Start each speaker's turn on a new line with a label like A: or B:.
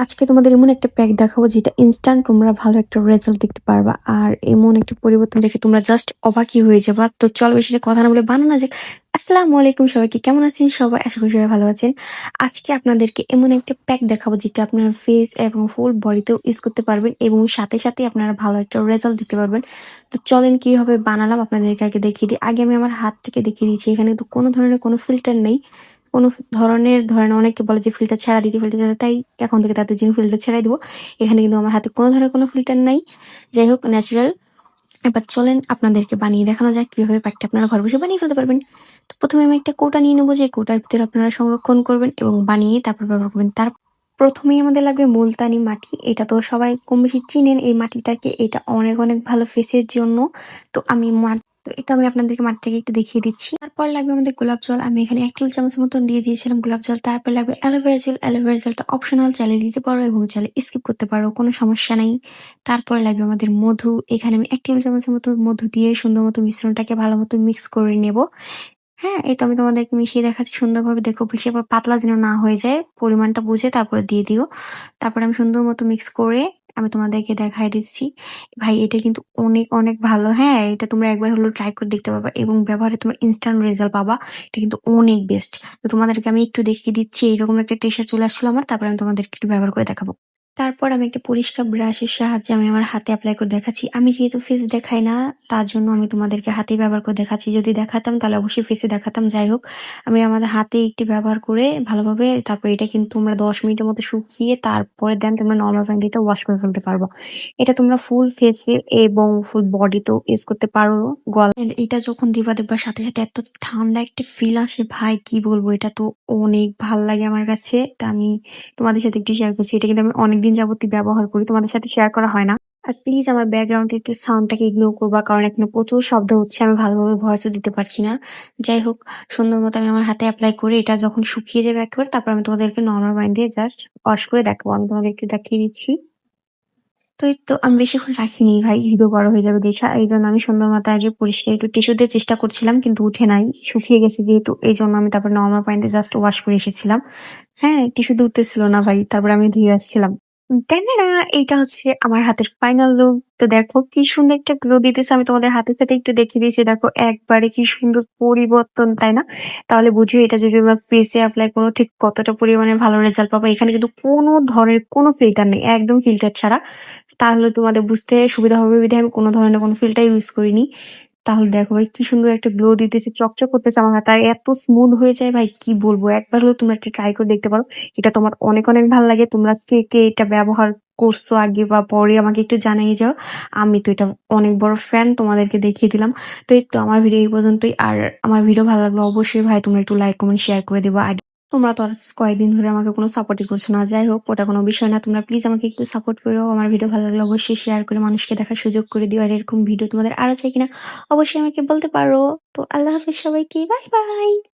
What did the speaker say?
A: আজকে তোমাদের এমন একটা প্যাক দেখাবো যেটা ইনস্ট্যান্ট তোমরা ভালো একটা রেজাল্ট দেখতে পারবা। আর এমন একটা পরিবর্তন দেখে তোমরা জাস্ট অবাকই হয়ে যাবা। তো চলো বেশি কথা না বলে বানানো যাক। আসসালামু আলাইকুম সবাইকে, কেমন আছেন সবাই? আশা করি সবাই ভালো আছেন। আজকে আপনাদেরকে এমন একটা প্যাক দেখাবো যেটা আপনার ফেস এবং ফুল বডিতেও ইউজ করতে পারবেন এবং সাথে সাথে আপনারা ভালো একটা রেজাল্ট দিতে পারবেন। তো চলেন কিভাবে বানালাম আপনাদেরকে আগে দেখিয়ে দিই। আগে আমি আমার হাত থেকে দেখিয়ে দিচ্ছি। এখানে তো কোনো ধরনের কোনো ফিল্টার নেই। কোনো ধরেন অনেকে বলে যে ফিল্টার ছাড়া দিতে, ফিল্টার ছাড়া, তাই এখন থেকে তাদের জন্য ফিল্টার ছাড়াই দিব। এখানে কিন্তু আমার হাতে কোনো ধরনের কোনো ফিল্টার নাই। যাই হোক, ন্যাচারাল। এবার চলেন আপনাদেরকে বানিয়ে দেখানো যাক কিভাবে প্যাকটা আপনারা ঘরে বসে বানিয়ে ফেলতে পারবেন। তো প্রথমে আমি একটা কৌটা নিয়ে নেবো, যে কৌটার ভিতরে আপনারা সংরক্ষণ করবেন এবং বানিয়ে তারপর ব্যবহার করবেন। তার প্রথমেই আমাদের লাগবে মুলতানি মাটি। এটা তো সবাই কম বেশি চিনেন এই মাটিটাকে। এটা অনেক অনেক ভালো ফেসের জন্য। তো এটা আমি আপনাদেরকে মাটিটাকে একটু দেখিয়ে দিচ্ছি। তারপর লাগবে আমাদের গোলাপ জল। আমি এখানে 1 টেবিল চামচ মতন দিয়ে দিয়েছিলাম গোলাপ জল। তারপর লাগবে অ্যালোভেরা জেল। অ্যালোভেরা জেলটা অপশনাল, চাইলে দিতে পারো এবং চাইলে স্কিপ করতে পারো, কোনো সমস্যা নেই। তারপর লাগবে আমাদের মধু। এখানে আমি 1 টেবিল চামচের মতো মধু দিয়ে সুন্দর মতো মিশ্রণটাকে ভালো মতো মিক্স করে নেব। হ্যাঁ, এই তো আমি তোমাদেরকে মিশিয়ে দেখাচ্ছি সুন্দরভাবে। দেখো বেশি আবার পাতলা যেন না হয়ে যায়, পরিমাণটা বুঝে তারপরে দিয়ে দিও। তারপরে আমি সুন্দর মতো মিক্স করে আমি তোমাদেরকে দেখাই দিচ্ছি। ভাই এটা কিন্তু অনেক অনেক ভালো। হ্যাঁ, এটা তোমরা একবার হলেও ট্রাই করে দেখতে পারবা এবং ব্যবহারে তোমার ইনস্ট্যান্ট রেজাল্ট পাবা। এটা কিন্তু অনেক বেস্ট। তো তোমাদেরকে আমি একটু দেখিয়ে দিচ্ছি। এরকম একটা টেক্সচার চলে আসছিল আমার। তারপরে আমি তোমাদেরকে একটু ব্যবহার করে দেখাবো। তারপর আমি একটা পরিষ্কার ব্রাশের সাহায্যে আমি আমার হাতে এপ্লাই করে দেখাচ্ছি। আমি যেহেতু ফেস দেখাই না, তার জন্য আমি তোমাদেরকে হাতেই ব্যবহার করে দেখাচ্ছি। যদি দেখাতাম তাহলে অবশ্যই ফেসে দেখাতাম। যাই হোক, আমি আমাদের হাতে একটু ব্যবহার করে ভালোভাবে তারপর এটা কিন্তু তোমরা 10 মিনিটের মতো শুকিয়ে তারপরে দেন তোমরা নর্মাল পানি দিয়ে এটা ওয়াশ করে ফেলতে পারবো। এটা তোমরা ফুল ফেসে এবং ফুল বডিতেও ইউজ করতে পারো। গলা And এটা যখন দিবা দেখবা সাথে সাথে এত ঠান্ডা একটা ফিল আসে, ভাই কি বলবো, এটা তো অনেক ভাল লাগে আমার কাছে। তা আমি তোমাদের সাথে একটু শেয়ার করছি। এটা কিন্তু আমি অনেকদিন যাবতই ব্যবহার করি, তোমাদের সাথে শেয়ার করা হয় না। আর প্লিজ আমার ব্যাকগ্রাউন্ডে একটু সাউন্ডটাকে ইগনোর করবা, কারণ এখানে প্রচুর শব্দ হচ্ছে, আমি ভালোভাবে ভয়েসও দিতে পারছি না। যাই হোক, সুন্দর মতো আমি আমার হাতে অ্যাপ্লাই করে এটা যখন শুকিয়ে যাবে একেবারে, তারপর আমি তোমাদেরকে নর্মাল পানি দিয়ে জাস্ট ওয়াশ করে দেখাবো। আমি তোমাদেরকে দেখিয়ে দিচ্ছি। তো এই তো আমি বেশিক্ষণ রাখিনি ভাই, ভিডিও বড় হয়ে যাবে দেখা। এই জন্য আমি সুন্দর মতো আগে পরিষ্কার একটু টিস্যু দিয়ে চেষ্টা করছিলাম, কিন্তু উঠে নাই, শুকিয়ে গেছে যেহেতু। এই জন্য আমি তারপর নর্মাল পানিতে জাস্ট ওয়াশ করে এসেছিলাম। হ্যাঁ, টিস্যু দিয়ে উঠতেছিল না ভাই, তারপর আমি ধুয়ে আসছিলাম। না, এইটা হচ্ছে আমার হাতের ফাইনাল লুক। তো দেখো কি সুন্দর একটা গ্লো দিতেছে। আমি তোমাদের হাতের সাথে একটু দেখিয়ে দিয়েছি। দেখো একবারে কি সুন্দর পরিবর্তন, তাই না? তাহলে বুঝো এটা যদি আমরা ফেসে অ্যাপ্লাই করো ঠিক কতটা পরিমাণে ভালো রেজাল্ট পাবো। এখানে কিন্তু কোনো ধরনের কোনো ফিল্টার নেই, একদম ফিল্টার ছাড়া। তাহলে তোমাদের বুঝতে সুবিধা হবে বিধায় আমি কোনো ধরনের কোনো ফিল্টার ইউজ করিনি। তাহলে দেখো ভাই কি সুন্দর একটা গ্লো দিতেছে, চকচক করতেছে আমার হাত, আর এত স্মুথ হয়ে যায় ভাই কি বলবো। একবার হলেও তোমরা একটা ট্রাই করে দেখতে পারো। এটা তোমার অনেক অনেক ভালো লাগে। তোমরা কে কে এটা ব্যবহার করছো আগে বা পরে আমাকে একটু জানিয়ে যাও। আমি তো এটা অনেক বড় ফ্যান, তোমাদেরকে দেখিয়ে দিলাম। তো এই তো আমার ভিডিও এই পর্যন্তই। আর আমার ভিডিও ভালো লাগলো অবশ্যই ভাই তোমরা একটু লাইক কমেন্ট শেয়ার করে দেবো। আর তোমরা তো আর কয়েকদিন ধরে আমাকে কোনো সাপোর্টই করছো না। যাই হোক, ওটা কোনো বিষয় না। তোমরা প্লিজ আমাকে একটু সাপোর্ট করো। আমার ভিডিও ভালো লাগলে অবশ্যই শেয়ার করে মানুষকে দেখার সুযোগ করে দিও। আর এরকম ভিডিও তোমাদের আরো চাই কিনা অবশ্যই আমাকে বলতে পারো। তো আল্লাহ হাফেজ সবাইকে, বাই বাই।